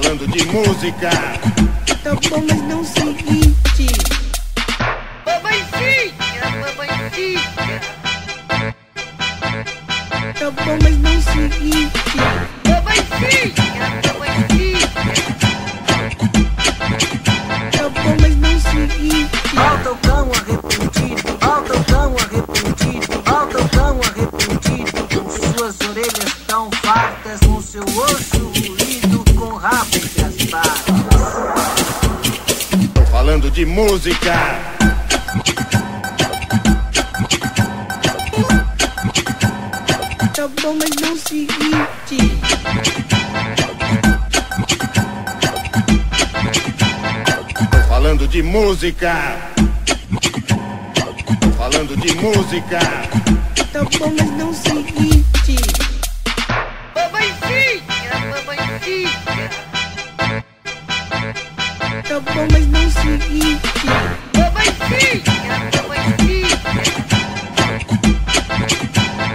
falando de música. Tá bom, mas não se irrite. Mamãezinha, mamãezinha. Tá bom, mas não se irrite. Mamãezinha, mamãezinha. Tá bom, mas não se irrite. Volta o cão arrependido, volta o cão arrependido, volta o cão arrependido. Com suas orelhas tão fartas, com seu osso ruído, com o rabo entre as patas. Tô falando de música. Tá bom, mas não se irrite. Tô falando de música. Tô falando de música. Tá bom, mas não se irrite. Mamãezinha, mamãezinha. Tá bom, mas não se irrite. Mamãezinha, mamãezinha.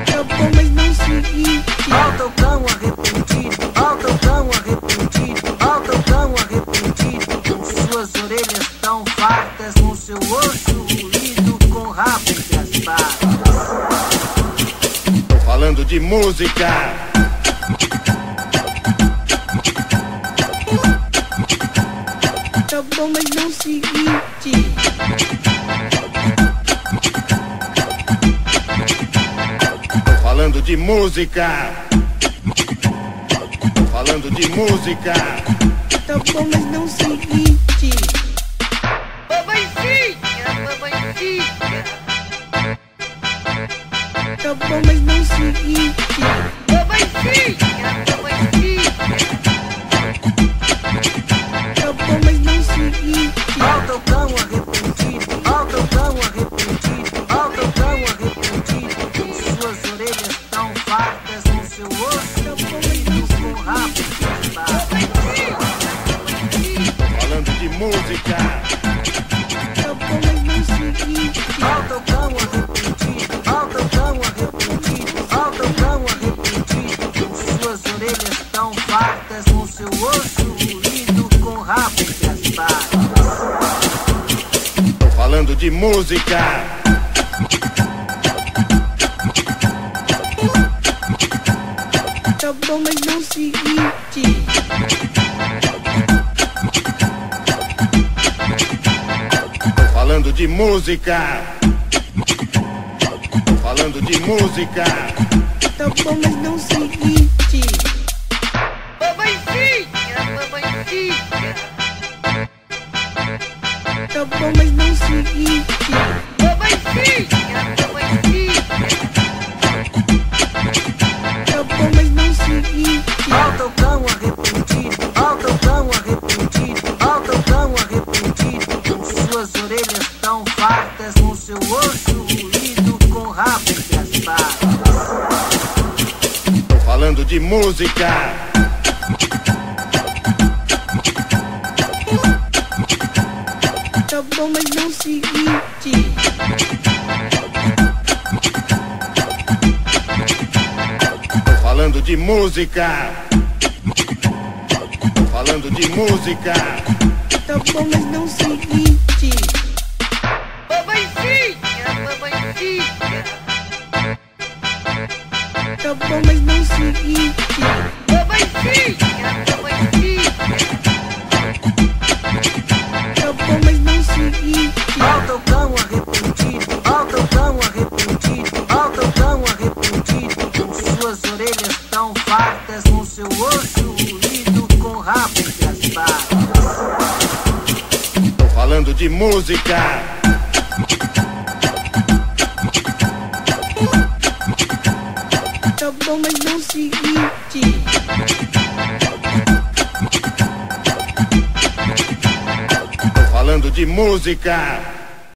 Tá bom, mas não se irrite. Volta o cão arrependido, volta o cão arrependido, volta o cão arrependido. Com suas orelhas tão fartas, com seu osso ruído, com o rabo entre as patas. Tô falando de música. Tá bom, mas não se irrite. Tô falando de música. Tô falando de música. Tá bom, mas não se irrite. Mamãezinha, mamãezinha. Tá bom, mas não se irrite. Mamãezinha, mamãezinha. Tá bom, mas não se irrite. Volta o cão arrependido, volta o cão arrependido, volta o cão arrependido. Com suas orelhas tão fartas, com seu osso ruído, com o rabo entre as patas. Tô falando de música. Tá bom, mas não se irrite. Volta o cão arrependido, volta o cão arrependido, volta o cão arrependido. Com suas orelhas tão fartas, com seu osso ruído, com o rabo entre as patas. Tô falando de música. Tá bom, mas não se irrite. Tô falando de música. Tô falando de música. Tá bom, mas não se irrite. Mamãezinha, mamãezinha. Tá bom, mas não se irrite. Mamãezinha, mamãezinha. Tá bom, mas não se irrite. Volta o cão arrependido, volta o cão arrependido, volta o cão arrependido. Com suas orelhas tão fartas, com seu osso ruído, com o rabo entre as patas. Tô falando de música. Tá bom, mas não se irrite. Tô falando de música. Tô falando de música. Tá bom, mas não se irrite. Mamãezinha, mamãezinha. Tá bom, mas não se irrite. Mamãezinha, mamãezinha. Tá bom, mas não se irrite. Volta o cão arrependido, volta o cão arrependido, volta o cão arrependido. Com suas orelhas tão fartas, com seu osso ruído, com o rabo entre as patas. Tô falando de música. Tá bom, mas não se irrite. Tô falando de música.